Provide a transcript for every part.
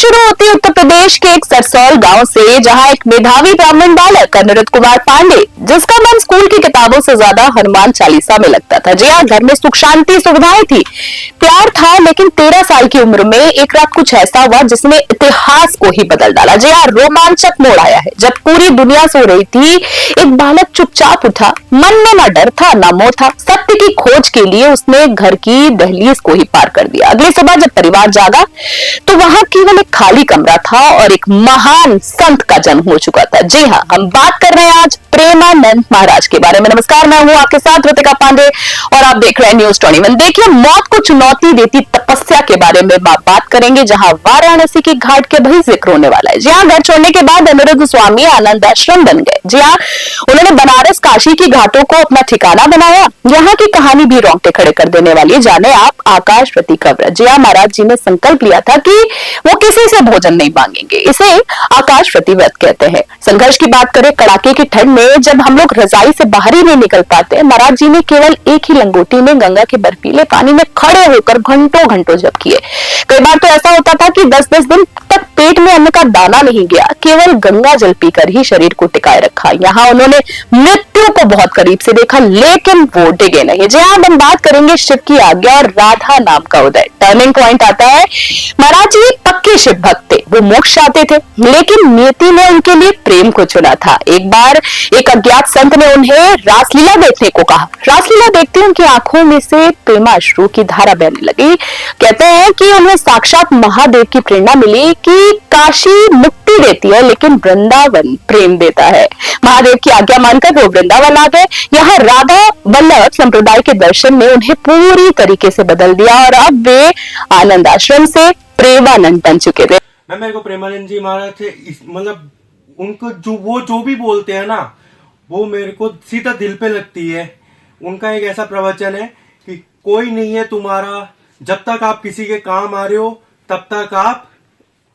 शुरू होती है उत्तर प्रदेश के एक सरसौल गांव से, जहां एक मेधावी ब्राह्मण बालक अनिरुद्ध कुमार पांडे, जिसका मन स्कूल की किताबों से ज्यादा हनुमान चालीसा में लगता था। जी हाँ, घर में सुख शांति सुविधाएं थी, प्यार था, लेकिन 13 साल की उम्र में एक रात कुछ ऐसा हुआ जिसने इतिहास को ही बदल डाला। जी हाँ, रोमांचक मोड़ आया है। जब पूरी दुनिया सो रही थी, एक बालक चुपचाप उठा। मन में ना डर था ना मोह था। सत्य की खोज के लिए उसने घर की दहलीज को ही पार कर दिया। अगली सुबह जब परिवार जागा तो वहां केवल एक खाली कमरा था और एक महान संत का जन्म हो चुका था। जी हाँ, हम बात कर रहे हैं आज प्रेमानंद महाराज के बारे में। नमस्कार, मैं हूं आपके साथ ऋतिका पांडे और आप देख रहे हैं न्यूज़ 21। देखिए, मौत को चुनौती देती तपस्या के बारे में बात करेंगे, जहां वाराणसी के घाट के भी जिक्र होने वाला है। जी हाँ, घर छोड़ने के बाद अनिरुद्ध स्वामी आनंद आश्रम बन गए। जी हाँ, उन्होंने बनारस काशी की घाटों को अपना ठिकाना बनाया। यहाँ की कहानी भी रोंगटे खड़े कर देने वाली है। जाने आप आकाश प्रति का व्रत। जी हाँ, महाराज जी ने संकल्प लिया था कि वो किसी से भोजन नहीं मांगेंगे। इसे आकाश प्रति व्रत कहते हैं। संघर्ष की बात करें, कड़ाके की ठंड में जब हम लोग रजाई से बाहर ही नहीं निकल पाते, महाराज जी ने केवल एक ही लंगोटी में गंगा के बर्फीले पानी में खड़े होकर घंटों घंटों जप किए। कई बार तो ऐसा होता था कि 10-10 दिन तक पेट में अन्न का दाना नहीं गया, केवल गंगा जल पीकर ही शरीर को टिकाए रखा। यहाँ उन्होंने मृत्यु को बहुत करीब से देखा, लेकिन वो डिगे नहीं। जी हाँ, हम बात करेंगे शिव की आज्ञा और राधा नाम का उदय। टर्निंग पॉइंट आता है। महाराज जी पक्के शिव भक्त थे। वो मोक्ष चाहते थे, लेकिन नियति ने उनके लिए प्रेम को चुना था। एक बार एक अज्ञात संत ने उन्हें रासलीला देखने को कहा। रासलीला देखते उनकी आंखों में से प्रेमाश्रु की धारा बहने लगी। कहते हैं कि उन्हें साक्षात महादेव की प्रेरणा मिली कि काशी मुक्ति देती है, लेकिन वृंदावन प्रेम देता है। महादेव की आज्ञा मानकर वो वृंदावन आ गए। यहाँ राधा वल्लभ संप्रदाय के दर्शन ने उन्हें पूरी तरीके से बदल दिया और अब वे आनंद आश्रम से प्रेमानंद बन चुके थे। मेरे को प्रेमानंद जी महाराज थे, मतलब उनको जो भी बोलते हैं ना, वो मेरे को सीधा दिल पे लगती है। उनका एक ऐसा प्रवचन है कि कोई नहीं है तुम्हारा, जब तक आप किसी के काम आ रहे हो तब तक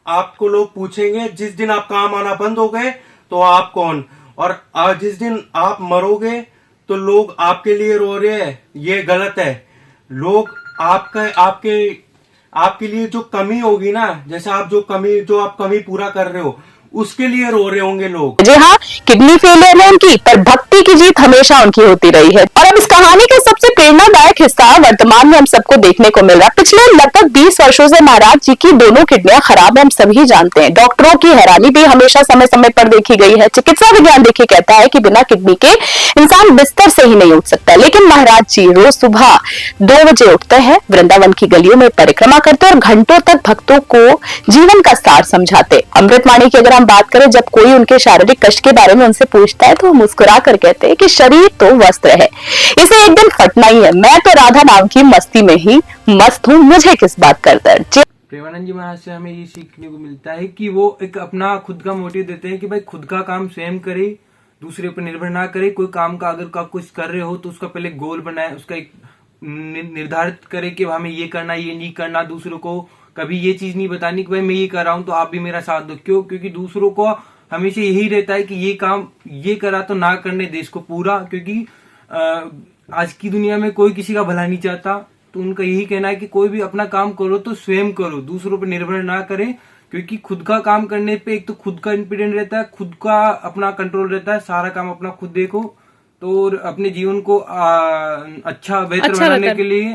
आपको लोग पूछेंगे। जिस दिन आप काम आना बंद हो गए तो आप कौन, और जिस दिन आप मरोगे तो लोग आपके लिए रो रहे हैं। ये गलत है। लोग आपके लिए जो कमी होगी ना, जैसे जो आप कमी पूरा कर रहे हो, उसके लिए रो रहे होंगे लोग। जी हाँ, किडनी फेलियर है उनकी, पर भक्ति की जीत हमेशा उनकी होती रही है। और अब इस कहानी का सबसे प्रेरणादायक हिस्सा वर्तमान में हम सबको देखने को मिल रहा है। पिछले लगभग 20 वर्षों से महाराज जी की दोनों किडनियां खराब है, हम सभी जानते हैं। डॉक्टरों की हैरानी भी हमेशा समय समय पर देखी गई है। चिकित्सा विज्ञान देखिए कहता है कि बिना किडनी के इंसान बिस्तर से ही नहीं उठ सकता, लेकिन महाराज जी रोज सुबह 2 बजे उठते हैं, वृंदावन की गलियों में परिक्रमा करते और घंटों तक भक्तों को जीवन का सार समझाते। अमृतवाणी की अगर हम बात करें, जब कोई उनके शारीरिक कष्ट के बारे में उनसे पूछता है तो वो मुस्कुरा कर कहते हैं कि शरीर तो वस्त्र है, इसे एक दिन फटना ही है। मैं तो राधा नाम की मस्ती में ही मस्त हूँ, मुझे किस बात का दर्द। प्रेमानंद जी महाराज से हमें ये सीखने को मिलता है कि वो एक अपना खुद का मोटिव देते हैं कि भाई खुद का काम स्वयं करे, दूसरे पर निर्भर ना करे। कोई काम का अगर का कुछ कर रहे हो तो उसका पहले गोल बनाए, उसका एक निर्धारित करे कि हमें ये करना, ये नहीं करना। दूसरों को कभी ये चीज नहीं बतानी कि भाई मैं ये कर रहा हूँ तो आप भी मेरा साथ दो। क्यों? क्योंकि दूसरों को हमेशा यही रहता है कि ये काम ये करा तो ना करने देश को पूरा। क्योंकि आज की दुनिया में कोई किसी का भला नहीं चाहता, तो उनका यही कहना है कि कोई भी अपना काम करो तो स्वयं करो, दूसरों पर निर्भर ना करें। क्योंकि खुद का काम करने पे एक तो खुद का इंडिपेंडेंट रहता है, खुद का अपना कंट्रोल रहता है, सारा काम अपना खुद देखो। तो अपने जीवन को अच्छा बेहतर बनाने के लिए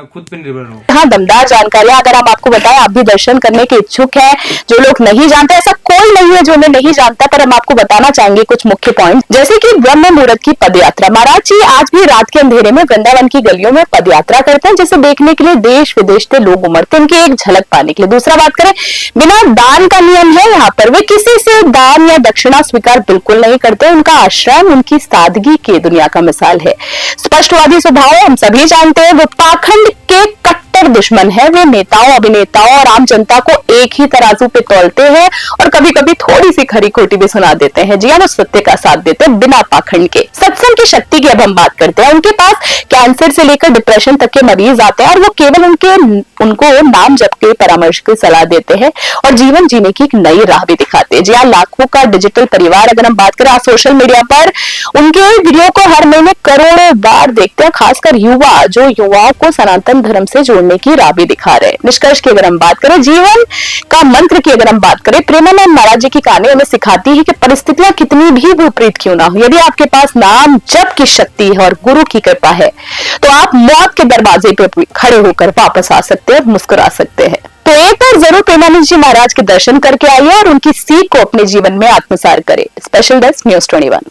खुद पे निर्भर हो। हाँ, दमदार जानकारियां अगर हम आपको बताएं, आप भी दर्शन करने के इच्छुक हैं। जो लोग नहीं जानते, ऐसा कोई नहीं है जो उन्हें नहीं जानता, पर हम आपको बताना चाहेंगे कुछ मुख्य पॉइंट, जैसे कि ब्रह्म मुहूर्त की पदयात्रा। महाराज जी आज भी रात के अंधेरे में वृंदावन की गलियों में पदयात्रा करते हैं, जिसे देखने के लिए देश विदेश से लोग उमड़ते हैं, उनकी एक झलक पाने के लिए। दूसरा बात करें, बिना दान का नियम है यहाँ पर, वे किसी से दान या दक्षिणा स्वीकार बिल्कुल नहीं करते। उनका आश्रम उनकी सादगी की दुनिया का मिसाल है। स्पष्टवादी स्वभाव हम सभी जानते हैं। वो पाखंड के कट्टर दुश्मन है। वे नेताओं, अभिनेताओं और आम जनता को एक ही तराजू पे तौलते हैं और कभी कभी थोड़ी सी खरी खोटी भी सुना देते हैं। जी हाँ, वो सत्य का साथ देते हैं बिना पाखंड के। सत्संग की शक्ति की अब हम बात करते हैं। उनके पास कैंसर से लेकर डिप्रेशन तक के मरीज आते हैं और वो केवल उनको नाम जप के परामर्श की सलाह देते हैं और जीवन जीने की एक नई राह भी दिखाते हैं। जी हाँ, लाखों का डिजिटल परिवार अगर हम बात करें सोशल मीडिया पर, उनके वीडियो को हर महीने करोड़ों बार देखते हैं, खासकर युवा, जो युवाओं को सनातन धर्म से जोड़ने की राह भी दिखा रहे हैं। निष्कर्ष की अगर हम बात करें, जीवन का मंत्र की अगर हम बात करें, प्रेमानंद महाराज जी की कहानी हमें सिखाती है कि परिस्थितियां कितनी भी विपरीत क्यों ना हो, यदि आपके पास नाम जप की शक्ति है और गुरु की कृपा है तो आप मौत के दरवाजे पे खड़े होकर वापस आ सकते हैं, मुस्कुरा सकते हैं। तो एक बार जरूर प्रेमानंद जी महाराज के दर्शन करके आइए और उनकी सीख को अपने जीवन में आत्मसात करें। Special desk news 21।